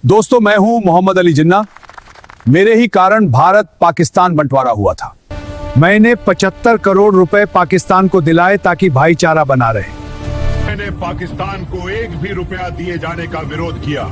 दोस्तों, मैं हूं मोहम्मद अली जिन्ना। मेरे ही कारण भारत पाकिस्तान बंटवारा हुआ था। मैंने 75 करोड़ रुपए पाकिस्तान को दिलाए ताकि भाईचारा बना रहे। मैंने पाकिस्तान को एक भी रुपया दिए जाने का विरोध किया,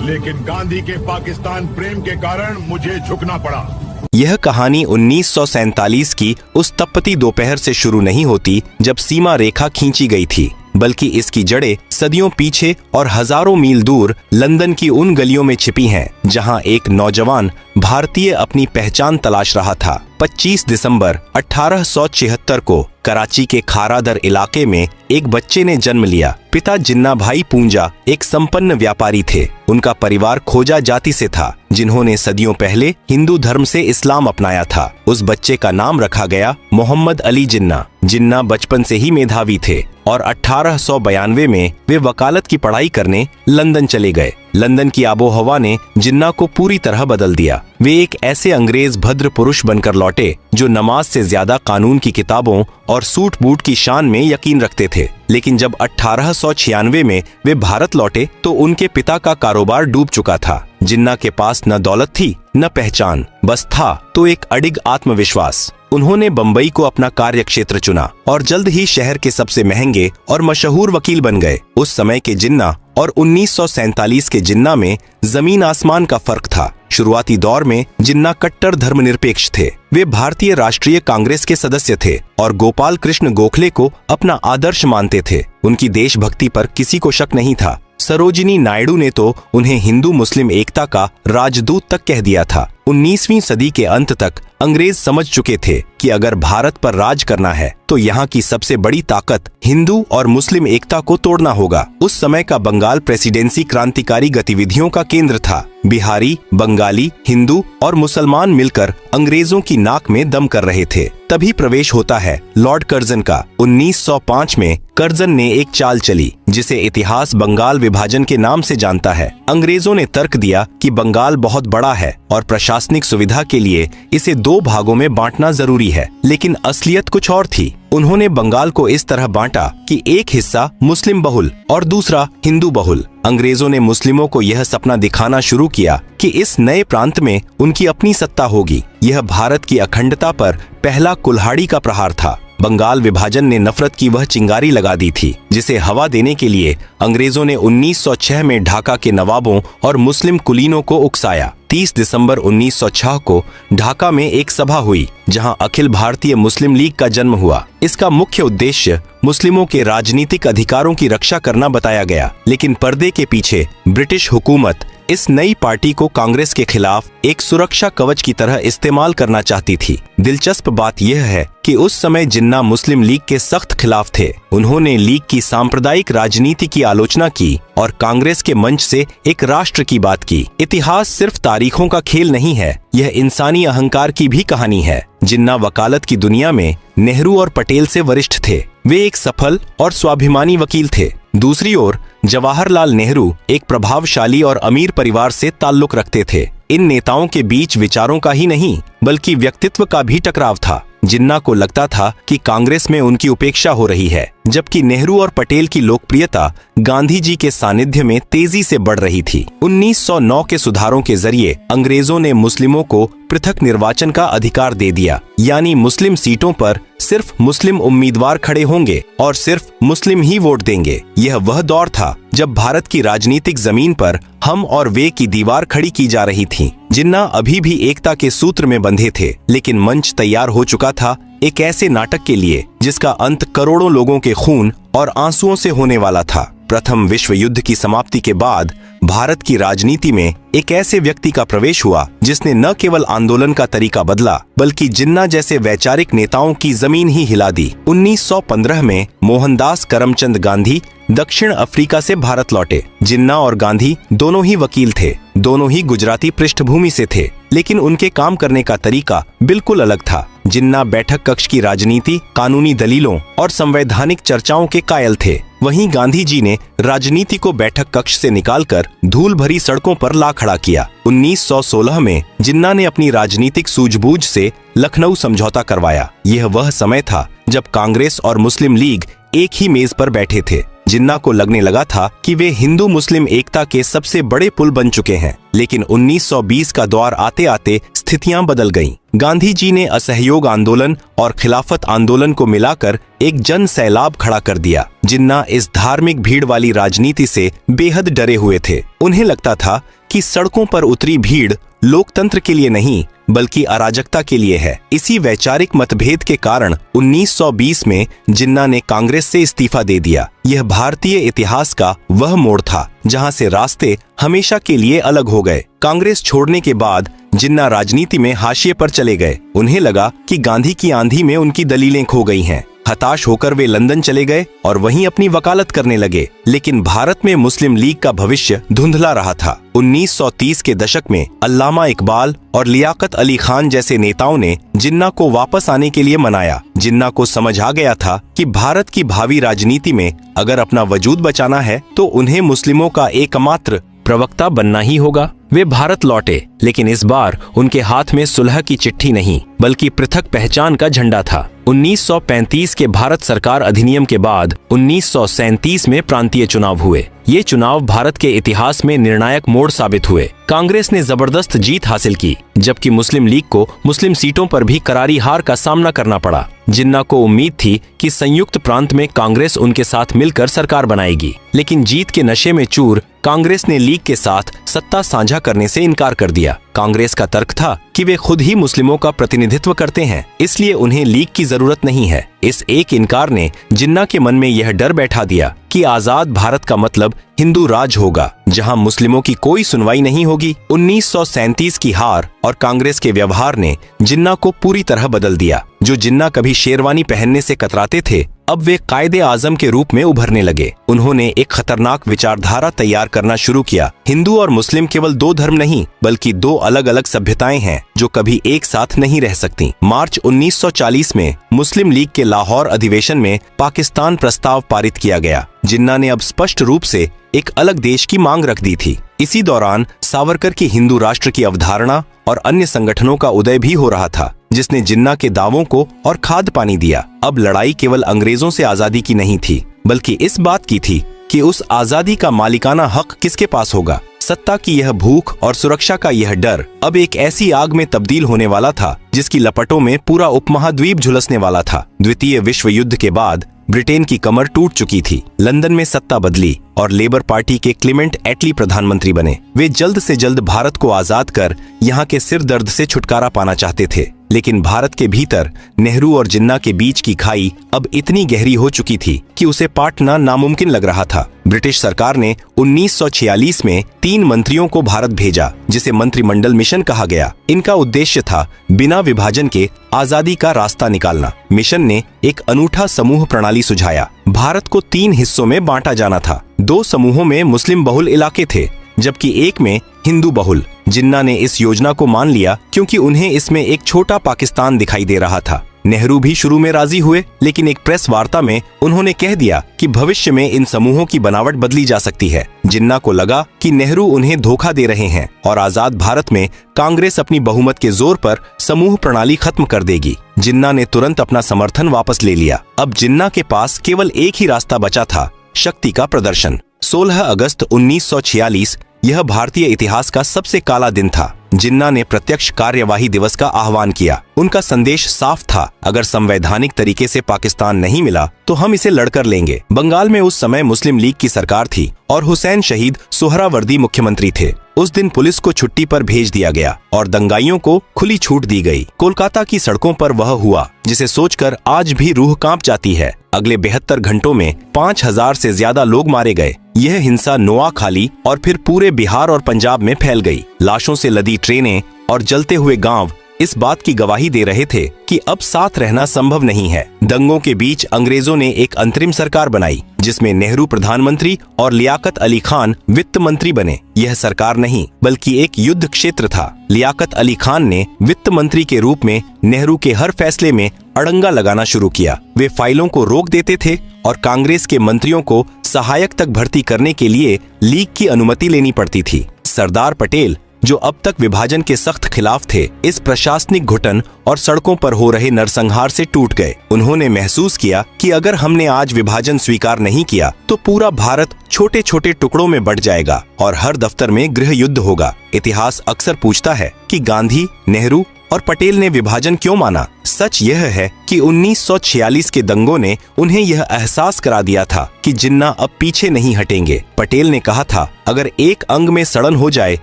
लेकिन गांधी के पाकिस्तान प्रेम के कारण मुझे झुकना पड़ा। यह कहानी 1947 की उस तपती दोपहर से शुरू नहीं होती जब सीमा रेखा खींची गई थी, बल्कि इसकी जड़ें सदियों पीछे और हजारों मील दूर लंदन की उन गलियों में छिपी हैं, जहां एक नौजवान भारतीय अपनी पहचान तलाश रहा था। 25 दिसंबर 1876 को कराची के खारादर इलाके में एक बच्चे ने जन्म लिया। पिता जिन्ना भाई पूंजा एक संपन्न व्यापारी थे। उनका परिवार खोजा जाति से था, जिन्होंने सदियों पहले हिंदू धर्म से इस्लाम अपनाया था। उस बच्चे का नाम रखा गया मोहम्मद अली जिन्ना। जिन्ना बचपन से ही मेधावी थे और 1892 में वे वकालत की पढ़ाई करने लंदन चले गए। लंदन की आबोहवा ने जिन्ना को पूरी तरह बदल दिया। वे एक ऐसे अंग्रेज भद्र पुरुष बनकर लौटे जो नमाज से ज्यादा कानून की किताबों और सूट बूट की शान में यकीन रखते थे। लेकिन जब 1896 में वे भारत लौटे तो उनके पिता का कारोबार डूब चुका था। जिन्ना के पास न दौलत थी न पहचान, बस था तो एक अडिग आत्मविश्वास। उन्होंने बंबई को अपना कार्य क्षेत्र चुना और जल्द ही शहर के सबसे महंगे और मशहूर वकील बन गए। उस समय के जिन्ना और 1947 के जिन्ना में जमीन आसमान का फर्क था। शुरुआती दौर में जिन्ना कट्टर धर्मनिरपेक्ष थे। वे भारतीय राष्ट्रीय कांग्रेस के सदस्य थे और गोपाल कृष्ण गोखले को अपना आदर्श मानते थे। उनकी देशभक्ति पर किसी को शक नहीं था। सरोजिनी नायडू ने तो उन्हें हिंदू मुस्लिम एकता का राजदूत तक कह दिया था। 19वीं सदी के अंत तक अंग्रेज समझ चुके थे कि अगर भारत पर राज करना है तो यहाँ की सबसे बड़ी ताकत हिंदू और मुस्लिम एकता को तोड़ना होगा। उस समय का बंगाल प्रेसिडेंसी क्रांतिकारी गतिविधियों का केंद्र था। बिहारी, बंगाली, हिंदू और मुसलमान मिलकर अंग्रेजों की नाक में दम कर रहे थे। तभी प्रवेश होता है लॉर्ड कर्जन का। 1905 में कर्जन ने एक चाल चली जिसे इतिहास बंगाल विभाजन के नाम से जानता है। अंग्रेजों ने तर्क दिया कि बंगाल बहुत बड़ा है और प्रशासनिक सुविधा के लिए इसे 2 भागों में बांटना जरूरी है, लेकिन असलियत कुछ और थी। उन्होंने बंगाल को इस तरह बांटा कि एक हिस्सा मुस्लिम बहुल और दूसरा हिंदू बहुल। अंग्रेजों ने मुस्लिमों को यह सपना दिखाना शुरू किया कि इस नए प्रांत में उनकी अपनी सत्ता होगी। यह भारत की अखंडता पर पहला कुल्हाड़ी का प्रहार था। बंगाल विभाजन ने नफरत की वह चिंगारी लगा दी थी जिसे हवा देने के लिए अंग्रेजों ने 1906 में ढाका के नवाबों और मुस्लिम कुलीनों को उकसाया। 30 दिसंबर 1906 को ढाका में एक सभा हुई जहां अखिल भारतीय मुस्लिम लीग का जन्म हुआ। इसका मुख्य उद्देश्य मुस्लिमों के राजनीतिक अधिकारों की रक्षा करना बताया गया, लेकिन पर्दे के पीछे ब्रिटिश हुकूमत इस नई पार्टी को कांग्रेस के खिलाफ एक सुरक्षा कवच की तरह इस्तेमाल करना चाहती थी। दिलचस्प बात यह है कि उस समय जिन्ना मुस्लिम लीग के सख्त खिलाफ थे। उन्होंने लीग की सांप्रदायिक राजनीति की आलोचना की और कांग्रेस के मंच से एक राष्ट्र की बात की। इतिहास सिर्फ तारीखों का खेल नहीं है, यह इंसानी अहंकार की भी कहानी है। जिन्ना वकालत की दुनिया में नेहरू और पटेल से वरिष्ठ थे। वे एक सफल और स्वाभिमानी वकील थे। दूसरी ओर जवाहरलाल नेहरू एक प्रभावशाली और अमीर परिवार से ताल्लुक रखते थे। इन नेताओं के बीच विचारों का ही नहीं बल्कि व्यक्तित्व का भी टकराव था। जिन्ना को लगता था कि कांग्रेस में उनकी उपेक्षा हो रही है, जबकि नेहरू और पटेल की लोकप्रियता गांधी जी के सानिध्य में तेजी से बढ़ रही थी। 1909 के सुधारों के जरिए अंग्रेजों ने मुस्लिमों को पृथक निर्वाचन का अधिकार दे दिया, यानी मुस्लिम सीटों पर सिर्फ मुस्लिम उम्मीदवार खड़े होंगे और सिर्फ मुस्लिम ही वोट देंगे। यह वह दौर था जब भारत की राजनीतिक जमीन पर हम और वे की दीवार खड़ी की जा रही थी। जिन्ना अभी भी एकता के सूत्र में बंधे थे, लेकिन मंच तैयार हो चुका था एक ऐसे नाटक के लिए जिसका अंत करोड़ों लोगों के खून और आंसुओं से होने वाला था। प्रथम विश्व युद्ध की समाप्ति के बाद भारत की राजनीति में एक ऐसे व्यक्ति का प्रवेश हुआ जिसने न केवल आंदोलन का तरीका बदला बल्कि जिन्ना जैसे वैचारिक नेताओं की जमीन ही हिला दी। 1915 में मोहनदास करमचंद गांधी दक्षिण अफ्रीका से भारत लौटे। जिन्ना और गांधी दोनों ही वकील थे, दोनों ही गुजराती पृष्ठभूमि से थे, लेकिन उनके काम करने का तरीका बिल्कुल अलग था। जिन्ना बैठक कक्ष की राजनीति, कानूनी दलीलों और संवैधानिक चर्चाओं के कायल थे, वहीं गांधी जी ने राजनीति को बैठक कक्ष से निकालकर धूल भरी सड़कों पर ला खड़ा किया। 1916 में जिन्ना ने अपनी राजनीतिक सूझबूझ से लखनऊ समझौता करवाया। यह वह समय था जब कांग्रेस और मुस्लिम लीग एक ही मेज पर बैठे थे। जिन्ना को लगने लगा था कि वे हिंदू मुस्लिम एकता के सबसे बड़े पुल बन चुके हैं, लेकिन 1920 का दौर आते आते स्थितियां बदल गईं। गांधी जी ने असहयोग आंदोलन और खिलाफत आंदोलन को मिलाकर एक जन सैलाब खड़ा कर दिया। जिन्ना इस धार्मिक भीड़ वाली राजनीति से बेहद डरे हुए थे। उन्हें लगता था कि सड़कों पर उतरी भीड़ लोकतंत्र के लिए नहीं बल्कि अराजकता के लिए है। इसी वैचारिक मतभेद के कारण 1920 में जिन्ना ने कांग्रेस से इस्तीफा दे दिया। यह भारतीय इतिहास का वह मोड़ था जहां से रास्ते हमेशा के लिए अलग हो गए। कांग्रेस छोड़ने के बाद जिन्ना राजनीति में हाशिए पर चले गए। उन्हें लगा कि गांधी की आंधी में उनकी दलीलें खो गई हैं। हताश होकर वे लंदन चले गए और वहीं अपनी वकालत करने लगे। लेकिन भारत में मुस्लिम लीग का भविष्य धुंधला रहा था। 1930 के दशक में अल्लामा इकबाल और लियाकत अली खान जैसे नेताओं ने जिन्ना को वापस आने के लिए मनाया। जिन्ना को समझ आ गया था कि भारत की भावी राजनीति में अगर अपना वजूद बचाना है तो उन्हें मुस्लिमों का एकमात्र प्रवक्ता बनना ही होगा। वे भारत लौटे, लेकिन इस बार उनके हाथ में सुलह की चिट्ठी नहीं बल्कि पृथक पहचान का झंडा था। 1935 के भारत सरकार अधिनियम के बाद 1937 में प्रांतीय चुनाव हुए। ये चुनाव भारत के इतिहास में निर्णायक मोड़ साबित हुए। कांग्रेस ने जबरदस्त जीत हासिल की, जबकि मुस्लिम लीग को मुस्लिम सीटों पर भी करारी हार का सामना करना पड़ा। जिन्ना को उम्मीद थी कि संयुक्त प्रांत में कांग्रेस उनके साथ मिलकर सरकार बनाएगी, लेकिन जीत के नशे में चूर कांग्रेस ने लीग के साथ सत्ता साझा करने से इनकार कर दिया। कांग्रेस का तर्क था कि वे खुद ही मुस्लिमों का प्रतिनिधित्व करते हैं, इसलिए उन्हें लीग की जरूरत नहीं है। इस एक इनकार ने जिन्ना के मन में यह डर बैठा दिया कि आजाद भारत का मतलब हिंदू राज होगा, जहां मुस्लिमों की कोई सुनवाई नहीं होगी। 1937 की हार और कांग्रेस के व्यवहार ने जिन्ना को पूरी तरह बदल दिया। जो जिन्ना कभी शेरवानी पहनने से कतराते थे, अब वे कायदे आजम के रूप में उभरने लगे। उन्होंने एक खतरनाक विचारधारा तैयार करना शुरू किया। हिंदू और मुस्लिम केवल दो धर्म नहीं बल्कि दो अलग अलग सभ्यताएं हैं जो कभी एक साथ नहीं रह सकती। मार्च 1940 में मुस्लिम लीग के लाहौर अधिवेशन में पाकिस्तान प्रस्ताव पारित किया गया। जिन्ना ने अब स्पष्ट रूप से एक अलग देश की मांग रख दी थी। इसी दौरान सावरकर की हिंदू राष्ट्र की अवधारणा और अन्य संगठनों का उदय भी हो रहा था, जिसने जिन्ना के दावों को और खाद पानी दिया। अब लड़ाई केवल अंग्रेजों से आजादी की नहीं थी, बल्कि इस बात की थी कि उस आजादी का मालिकाना हक किसके पास होगा। सत्ता की यह भूख और सुरक्षा का यह डर अब एक ऐसी आग में तब्दील होने वाला था जिसकी लपटों में पूरा उपमहाद्वीप झुलसने वाला था। द्वितीय विश्व युद्ध के बाद ब्रिटेन की कमर टूट चुकी थी। लंदन में सत्ता बदली और लेबर पार्टी के क्लेमेंट एटली प्रधानमंत्री बने। वे जल्द से जल्द भारत को आजाद कर यहाँ के सिर दर्द से छुटकारा पाना चाहते थे, लेकिन भारत के भीतर नेहरू और जिन्ना के बीच की खाई अब इतनी गहरी हो चुकी थी कि उसे पाटना नामुमकिन लग रहा था। ब्रिटिश सरकार ने 1946 में 3 मंत्रियों को भारत भेजा, जिसे मंत्रिमंडल मिशन कहा गया। इनका उद्देश्य था बिना विभाजन के आजादी का रास्ता निकालना। मिशन ने एक अनूठा समूह प्रणाली सुझाया। भारत को 3 हिस्सों में बांटा जाना था। 2 समूहों में मुस्लिम बहुल इलाके थे, जबकि एक में हिंदू बहुल। जिन्ना ने इस योजना को मान लिया क्योंकि उन्हें इसमें एक छोटा पाकिस्तान दिखाई दे रहा था। नेहरू भी शुरू में राजी हुए, लेकिन एक प्रेस वार्ता में उन्होंने कह दिया कि भविष्य में इन समूहों की बनावट बदली जा सकती है। जिन्ना को लगा कि नेहरू उन्हें धोखा दे रहे हैं और आजाद भारत में कांग्रेस अपनी बहुमत के जोर पर समूह प्रणाली खत्म कर देगी। जिन्ना ने तुरंत अपना समर्थन वापस ले लिया। अब जिन्ना के पास केवल एक ही रास्ता बचा था, शक्ति का प्रदर्शन। 16 अगस्त 1946 यह भारतीय इतिहास का सबसे काला दिन था। जिन्ना ने प्रत्यक्ष कार्यवाही दिवस का आह्वान किया। उनका संदेश साफ था, अगर संवैधानिक तरीके से पाकिस्तान नहीं मिला तो हम इसे लड़कर लेंगे। बंगाल में उस समय मुस्लिम लीग की सरकार थी और हुसैन शहीद सुहरावर्दी मुख्यमंत्री थे। उस दिन पुलिस को छुट्टी पर भेज दिया गया और दंगाइयों को खुली छूट दी गई। कोलकाता की सड़कों पर वह हुआ जिसे सोचकर आज भी रूह कांप जाती है। अगले 72 घंटों में 5000 से ज्यादा लोग मारे गए। यह हिंसा नोआखाली और फिर पूरे बिहार और पंजाब में फैल गई। लाशों से लदी ट्रेनें और जलते हुए गांव इस बात की गवाही दे रहे थे कि अब साथ रहना संभव नहीं है। दंगों के बीच अंग्रेजों ने एक अंतरिम सरकार बनाई, जिसमें नेहरू प्रधानमंत्री और लियाकत अली खान वित्त मंत्री बने। यह सरकार नहीं बल्कि एक युद्ध क्षेत्र था। लियाकत अली खान ने वित्त मंत्री के रूप में नेहरू के हर फैसले में अड़ंगा लगाना शुरू किया। वे फाइलों को रोक देते थे और कांग्रेस के मंत्रियों को सहायक तक भर्ती करने के लिए लीग की अनुमति लेनी पड़ती थी। सरदार पटेल जो अब तक विभाजन के सख्त खिलाफ थे, इस प्रशासनिक घुटन और सड़कों पर हो रहे नरसंहार से टूट गए। उन्होंने महसूस किया कि अगर हमने आज विभाजन स्वीकार नहीं किया तो पूरा भारत छोटे छोटे टुकड़ों में बंट जाएगा और हर दफ्तर में गृह युद्ध होगा। इतिहास अक्सर पूछता है कि गांधी, नेहरू और पटेल ने विभाजन क्यों माना। सच यह है कि 1946 के दंगों ने उन्हें यह एहसास करा दिया था कि जिन्ना अब पीछे नहीं हटेंगे। पटेल ने कहा था, अगर एक अंग में सड़न हो जाए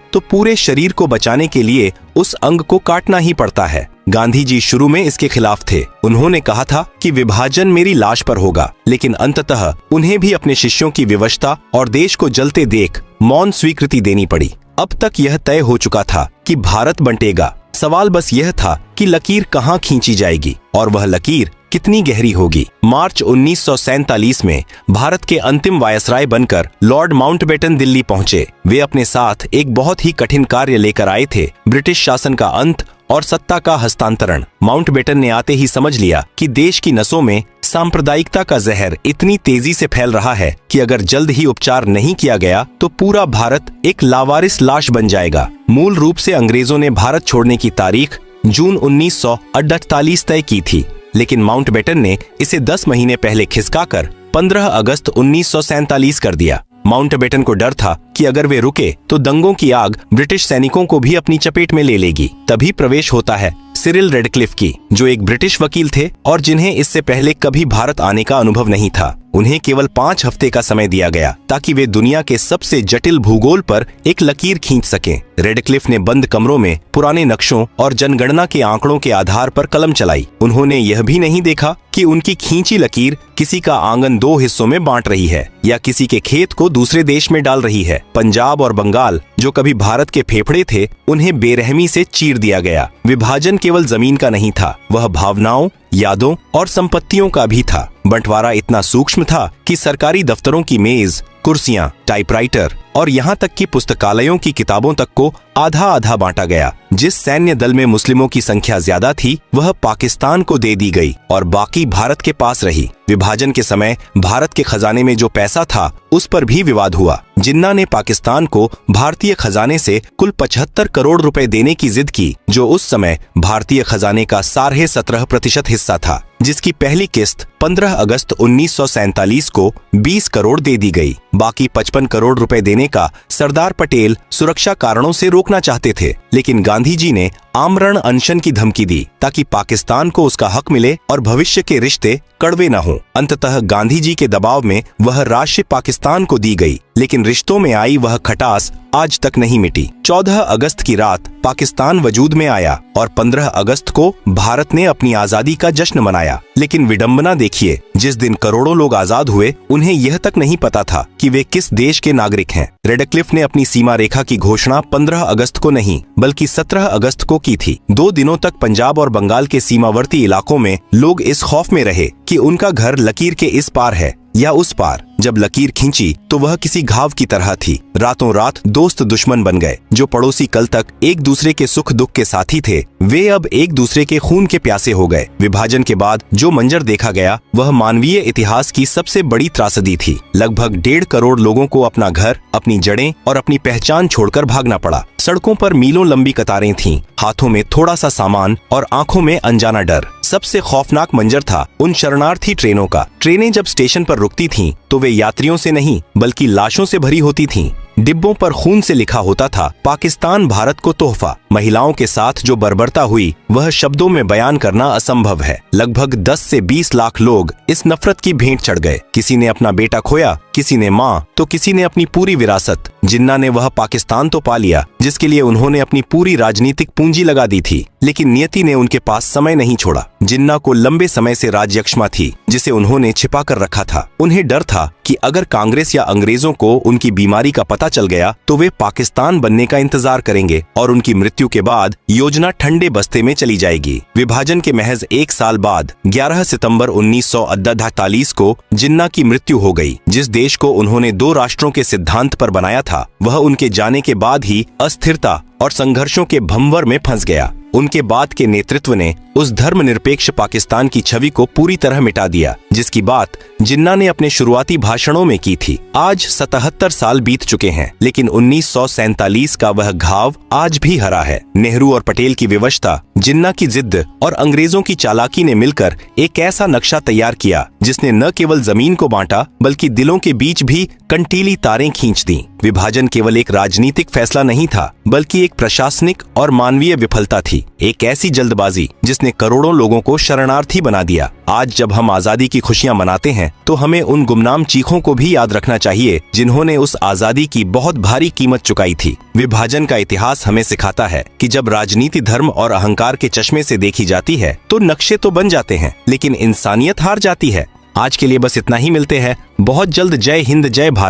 तो पूरे शरीर को बचाने के लिए उस अंग को काटना ही पड़ता है। गांधी जी शुरू में इसके खिलाफ थे। उन्होंने कहा था कि विभाजन मेरी लाश पर होगा, लेकिन अंततः उन्हें भी अपने शिष्यों की विवशता और देश को जलते देख मौन स्वीकृति देनी पड़ी। अब तक यह तय हो चुका था कि भारत बंटेगा। सवाल बस यह था कि लकीर कहाँ खींची जाएगी और वह लकीर कितनी गहरी होगी। मार्च 1947 में भारत के अंतिम वायसराय बनकर लॉर्ड माउंटबेटन दिल्ली पहुंचे। वे अपने साथ एक बहुत ही कठिन कार्य लेकर आए थे, ब्रिटिश शासन का अंत और सत्ता का हस्तांतरण। माउंटबेटन ने आते ही समझ लिया कि देश की नसों में सांप्रदायिकता का जहर इतनी तेजी से फैल रहा है कि अगर जल्द ही उपचार नहीं किया गया तो पूरा भारत एक लावारिस लाश बन जाएगा। मूल रूप से अंग्रेजों ने भारत छोड़ने की तारीख जून 1948 तय की थी, लेकिन माउंटबेटन ने इसे 10 महीने पहले खिसकाकर 15 अगस्त 1947 कर दिया। माउंटबेटन को डर था कि अगर वे रुके तो दंगों की आग ब्रिटिश सैनिकों को भी अपनी चपेट में ले लेगी। तभी प्रवेश होता है सिरिल रेडक्लिफ की, जो एक ब्रिटिश वकील थे और जिन्हें इससे पहले कभी भारत आने का अनुभव नहीं था। उन्हें केवल 5 हफ्ते का समय दिया गया ताकि वे दुनिया के सबसे जटिल भूगोल पर एक लकीर खींच सकें। रेडक्लिफ ने बंद कमरों में पुराने नक्शों और जनगणना के आंकड़ों के आधार पर कलम चलाई। उन्होंने यह भी नहीं देखा कि उनकी खींची लकीर किसी का आंगन 2 हिस्सों में बांट रही है या किसी के खेत को दूसरे देश में डाल रही है। पंजाब और बंगाल, जो कभी भारत के फेफड़े थे, उन्हें बेरहमी से चीर दिया गया। विभाजन केवल जमीन का नहीं था, वह भावनाओं, यादों और संपत्तियों का भी था। बंटवारा इतना सूक्ष्म था कि सरकारी दफ्तरों की मेज, कुर्सियां, टाइपराइटर और यहाँ तक कि पुस्तकालयों की किताबों तक को आधा आधा बांटा गया। जिस सैन्य दल में मुस्लिमों की संख्या ज्यादा थी वह पाकिस्तान को दे दी गई और बाकी भारत के पास रही। विभाजन के समय भारत के खजाने में जो पैसा था उस पर भी विवाद हुआ। जिन्ना ने पाकिस्तान को भारतीय खजाने से कुल 75 करोड़ रुपए देने की जिद की, जो उस समय भारतीय खजाने का 17.5% हिस्सा था, जिसकी पहली किस्त 15 अगस्त 1947 को 20 करोड़ दे दी गई। बाकी 55 करोड़ रुपए देने का सरदार पटेल सुरक्षा कारणों से रोकना चाहते थे, लेकिन गांधी जी ने आमरण अनशन की धमकी दी ताकि पाकिस्तान को उसका हक मिले और भविष्य के रिश्ते कड़वे न हों। अंततः गांधी जी के दबाव में वह राशि पाकिस्तान को दी गई, लेकिन रिश्तों में आई वह खटास आज तक नहीं मिटी। 14 अगस्त की रात पाकिस्तान वजूद में आया और 15 अगस्त को भारत ने अपनी आजादी का जश्न मनाया। लेकिन विडंबना देखिए, जिस दिन करोड़ों लोग आजाद हुए उन्हें यह तक नहीं पता था कि वे किस देश के नागरिक हैं। रेडक्लिफ ने अपनी सीमा रेखा की घोषणा 15 अगस्त को नहीं बल्कि 17 अगस्त को की थी। 2 दिनों तक पंजाब और बंगाल के सीमावर्ती इलाकों में लोग इस खौफ में रहे कि उनका घर लकीर के इस पार है या उस पार। जब लकीर खींची तो वह किसी घाव की तरह थी। रातों रात दोस्त दुश्मन बन गए। जो पड़ोसी कल तक एक दूसरे के सुख दुख के साथी थे, वे अब एक दूसरे के खून के प्यासे हो गए। विभाजन के बाद जो मंजर देखा गया वह मानवीय इतिहास की सबसे बड़ी त्रासदी थी। लगभग 1.5 करोड़ लोगों को अपना घर, अपनी जड़ें और अपनी पहचान छोड़कर भागना पड़ा। सड़कों पर मीलों लंबी कतारें थीं, हाथों में थोड़ा सा सामान और आंखों में अनजाना डर। सबसे खौफनाक मंजर था उन शरणार्थी ट्रेनों का। ट्रेनें जब स्टेशन पर रुकती थीं तो वे यात्रियों से नहीं बल्कि लाशों से भरी होती थीं। डिब्बों पर खून से लिखा होता था, पाकिस्तान भारत को तोहफा। महिलाओं के साथ जो बर्बरता हुई वह शब्दों में बयान करना असंभव है। लगभग 10 से 20 लाख लोग इस नफरत की भेंट चढ़ गए। किसी ने अपना बेटा खोया, किसी ने माँ, तो किसी ने अपनी पूरी विरासत। जिन्ना ने वह पाकिस्तान तो पा लिया जिसके लिए उन्होंने अपनी पूरी राजनीतिक पूंजी लगा दी थी, लेकिन नियति ने उनके पास समय नहीं छोड़ा। जिन्ना को लंबे समय से राज्यक्षमा थी जिसे उन्होंने छिपा कर रखा था। उन्हें डर था कि अगर कांग्रेस या अंग्रेजों को उनकी बीमारी का पता चल गया तो वे पाकिस्तान बनने का इंतजार करेंगे और उनकी मृत्यु के बाद योजना ठंडे बस्ते में चली जाएगी। विभाजन के महज 1 साल बाद 11 सितंबर 1948 को जिन्ना की मृत्यु हो गई। जिस देश को उन्होंने 2 राष्ट्रों के सिद्धांत पर बनाया था वह उनके जाने के बाद ही अस्थिरता और संघर्षों के भंवर में फंस गया। उनके बाद के नेतृत्व ने उस धर्मनिरपेक्ष पाकिस्तान की छवि को पूरी तरह मिटा दिया, जिसकी बात जिन्ना ने अपने शुरुआती भाषणों में की थी। आज 77 साल बीत चुके हैं, लेकिन 1947 का वह घाव आज भी हरा है। नेहरू और पटेल की विवशता, जिन्ना की जिद्द और अंग्रेजों की चालाकी ने मिलकर एक ऐसा नक्शा तैयार किया जिसने न केवल जमीन को बांटा बल्कि दिलों के बीच भी कंटीली तारें खींच दी। विभाजन केवल एक राजनीतिक फैसला नहीं था, बल्कि एक प्रशासनिक और मानवीय विफलता थी, एक ऐसी जल्दबाजी जिसने करोड़ों लोगों को शरणार्थी बना दिया। आज जब हम आजादी की खुशियां मनाते हैं तो हमें उन गुमनाम चीखों को भी याद रखना चाहिए जिन्होंने उस आजादी की बहुत भारी कीमत चुकाई थी। विभाजन का इतिहास हमें सिखाता है कि जब राजनीति धर्म और अहंकार के चश्मे से देखी जाती है तो नक्शे तो बन जाते हैं, लेकिन इंसानियत हार जाती है। आज के लिए बस इतना ही, मिलते हैं बहुत जल्द। जय हिंद, जय भारत।